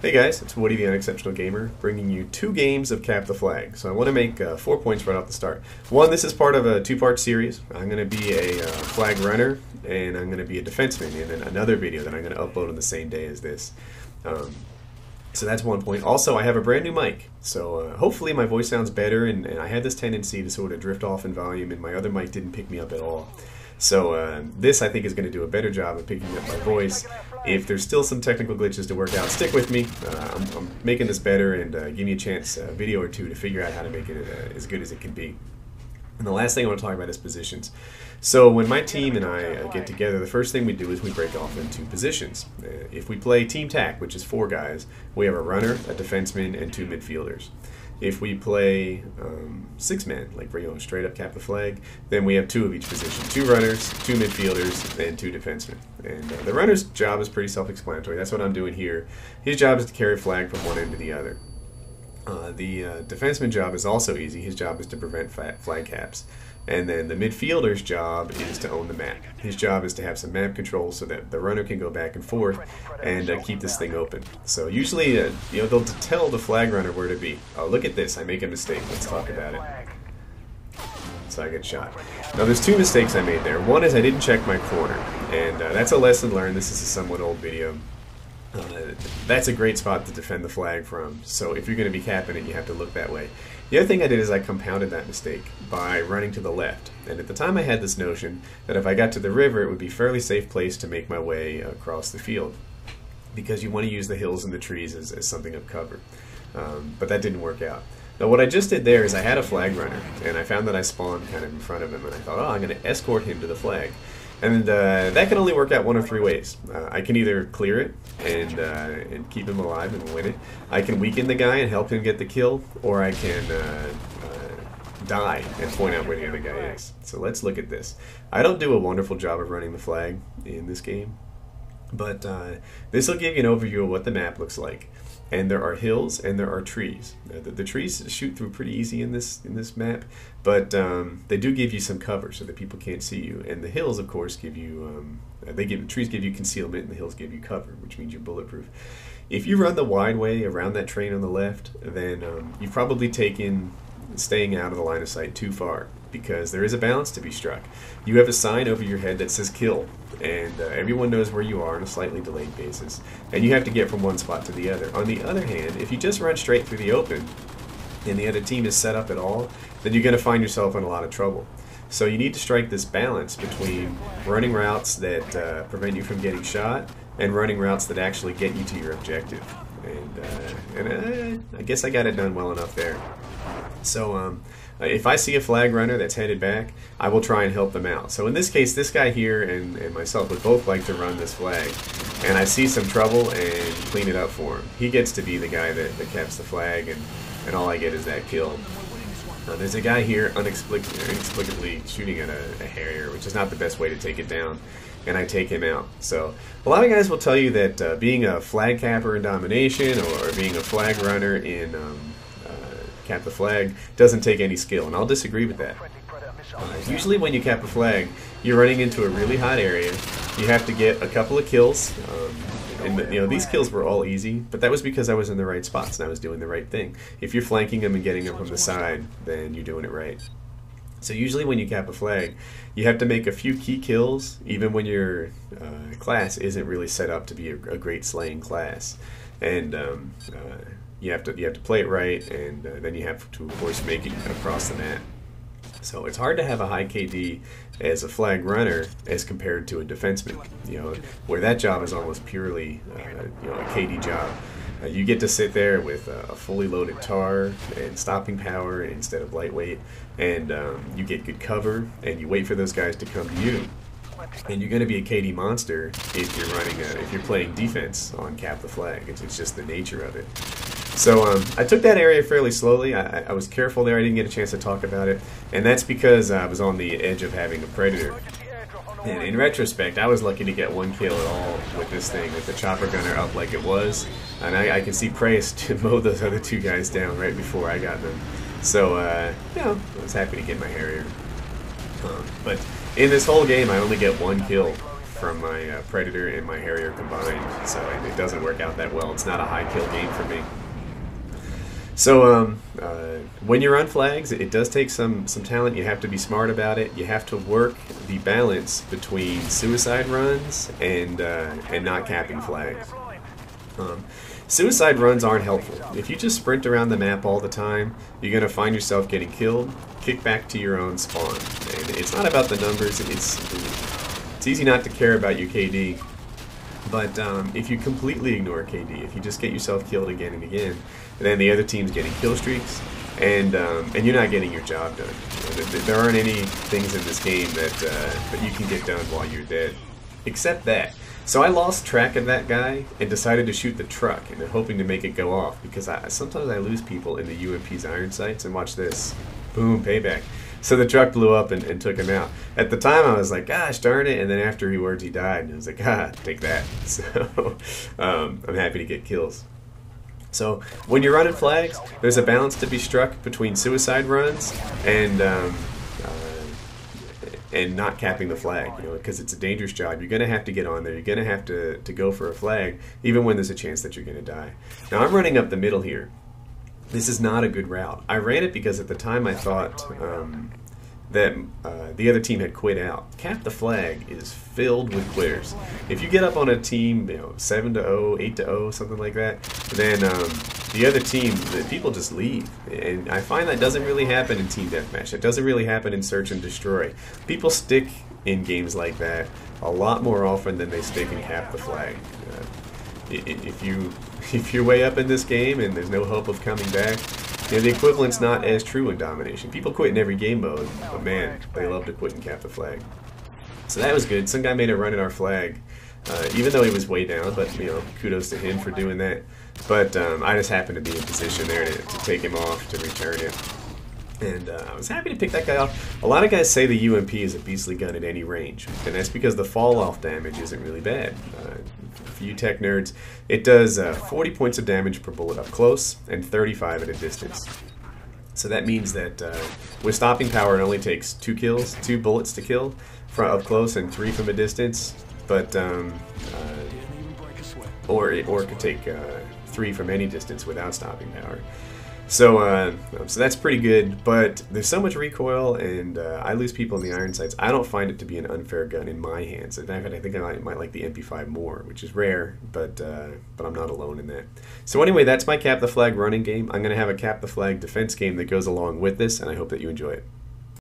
Hey guys, it's Woody the Unexceptional Gamer, bringing you 2 games of Cap the Flag. So I want to make 4 points right off the start. One, this is part of a 2-part series. I'm going to be a flag runner, and I'm going to be a defenseman in another video that I'm going to upload on the same day as this. So that's 1 point. Also, I have a brand new mic, so hopefully my voice sounds better, and I had this tendency to sort of drift off in volume, and my other mic didn't pick me up at all. So this, I think, is going to do a better job of picking up my voice. If there's still some technical glitches to work out, stick with me. I'm making this better, and give me a chance, a video or two, to figure out how to make it as good as it can be. And the last thing I want to talk about is positions. So when my team and I get together, the first thing we do is we break off into positions. If we play Team TAC, which is 4 guys, we have a runner, a defenseman, and 2 midfielders. If we play 6-man, like straight up cap the flag, then we have 2 of each position. 2 runners, 2 midfielders, and 2 defensemen. And the runner's job is pretty self-explanatory. That's what I'm doing here. His job is to carry a flag from one end to the other. The defenseman's job is also easy. His job is to prevent flag caps. And then the midfielder's job is to own the map. His job is to have some map control so that the runner can go back and forth and keep this thing open. So usually, they'll tell the flag runner where to be. Oh, look at this. I make a mistake. Let's talk about it. So I get shot. Now, there's 2 mistakes I made there. One is I didn't check my corner. And that's a lesson learned. This is a somewhat old video. That's a great spot to defend the flag from, so if you're going to be capping it, you have to look that way. The other thing I did is I compounded that mistake by running to the left, and at the time I had this notion that if I got to the river, it would be a fairly safe place to make my way across the field, because you want to use the hills and the trees as something of cover, but that didn't work out. Now what I just did there is I had a flag runner, and I found that I spawned kind of in front of him, and I thought, oh, I'm going to escort him to the flag. And that can only work out one of 3 ways. I can either clear it and keep him alive and win it. I can weaken the guy and help him get the kill, or I can die and point out where the other guy is. So let's look at this. I don't do a wonderful job of running the flag in this game, but this will give you an overview of what the map looks like. And there are hills and there are trees. The trees shoot through pretty easy in this map, but they do give you some cover so that people can't see you. And the hills, of course, give you the trees give you concealment, and the hills give you cover, which means you're bulletproof. If you run the wide way around that train on the left, then you've probably taken staying out of the line of sight too far, because there is a balance to be struck. You have a sign over your head that says kill, and everyone knows where you are on a slightly delayed basis, and you have to get from one spot to the other. On the other hand, if you just run straight through the open and the other team is set up at all, then you're going to find yourself in a lot of trouble. So you need to strike this balance between running routes that prevent you from getting shot and running routes that actually get you to your objective. And I guess I got it done well enough there. So if I see a flag runner that's headed back, I will try and help them out. So in this case, this guy here and myself would both like to run this flag. And I see some trouble and clean it up for him. He gets to be the guy that caps the flag, and all I get is that kill. There's a guy here inexplicably shooting at a Harrier, which is not the best way to take it down, and I take him out. So a lot of guys will tell you that being a flag capper in Domination or being a flag runner in cap the flag doesn't take any skill, and I'll disagree with that. Usually when you cap a flag, you're running into a really hot area. You have to get a couple of kills, and these kills were all easy, but that was because I was in the right spots and I was doing the right thing. If you're flanking them and getting them from the side, then you're doing it right. So usually when you cap a flag, you have to make a few key kills, even when your class isn't really set up to be a great slaying class. And you have to play it right, and then you have to, of course, make it across the map. So it's hard to have a high KD as a flag runner as compared to a defenseman, where that job is almost purely a KD job. You get to sit there with a fully loaded tar and stopping power instead of lightweight, and you get good cover, and you wait for those guys to come to you. And you're going to be a KD monster if you're playing defense on cap the flag. It's just the nature of it. So I took that area fairly slowly. I was careful there. I didn't get a chance to talk about it, and that's because I was on the edge of having a predator. And in retrospect, I was lucky to get 1 kill at all with this thing, with the chopper gunner up like it was, and I can see Preus to mow those other 2 guys down right before I got them. So I was happy to get my Harrier. But in this whole game, I only get 1 kill from my Predator and my Harrier combined, so it doesn't work out that well. It's not a high kill game for me. So when you run flags, it does take some talent. You have to be smart about it. You have to work the balance between suicide runs and not capping flags. Suicide runs aren't helpful. If you just sprint around the map all the time, you're going to find yourself getting killed, kicked back to your own spawn. And it's not about the numbers. It's easy not to care about your KD. But if you completely ignore KD, if you just get yourself killed again and again, then the other team's getting kill streaks, and you're not getting your job done. There aren't any things in this game that you can get done while you're dead, except that. So I lost track of that guy and decided to shoot the truck, and hoping to make it go off, because sometimes I lose people in the UMP's iron sights. And watch this, boom, payback. So the truck blew up and took him out. At the time, I was like, gosh darn it. And then afterwards, he died. And I was like, take that. So I'm happy to get kills. So when you're running flags, there's a balance to be struck between suicide runs and not capping the flag, because it's a dangerous job. You're going to have to get on there. You're going to have to go for a flag, even when there's a chance that you're going to die. Now, I'm running up the middle here. This is not a good route. I ran it because at the time I thought that the other team had quit out. Cap the flag is filled with quitters. If you get up on a team, 7-0, 8-0, something like that, then the other team, the people just leave. And I find that doesn't really happen in Team Deathmatch. It doesn't really happen in Search and Destroy. People stick in games like that a lot more often than they stick in Cap the flag. If you're way up in this game and there's no hope of coming back, the equivalent's not as true in domination. People quit in every game mode, but man, they love to quit and cap the flag. So that was good. Some guy made a run at our flag, even though he was way down, but kudos to him for doing that. But I just happened to be in position there to take him off, to return it. And I was happy to pick that guy off. A lot of guys say the UMP is a beastly gun at any range, and that's because the fall-off damage isn't really bad. For you tech nerds, it does 40 points of damage per bullet up close and 35 at a distance. So that means that with stopping power, it only takes 2 bullets to kill from up close and 3 from a distance. But or it could take 3 from any distance without stopping power. So that's pretty good, but there's so much recoil, and I lose people in the iron sights. I don't find it to be an unfair gun in my hands. In fact, I think I might like the MP5 more, which is rare, but I'm not alone in that. So anyway, that's my Cap the Flag running game. I'm going to have a Cap the Flag defense game that goes along with this, and I hope that you enjoy it.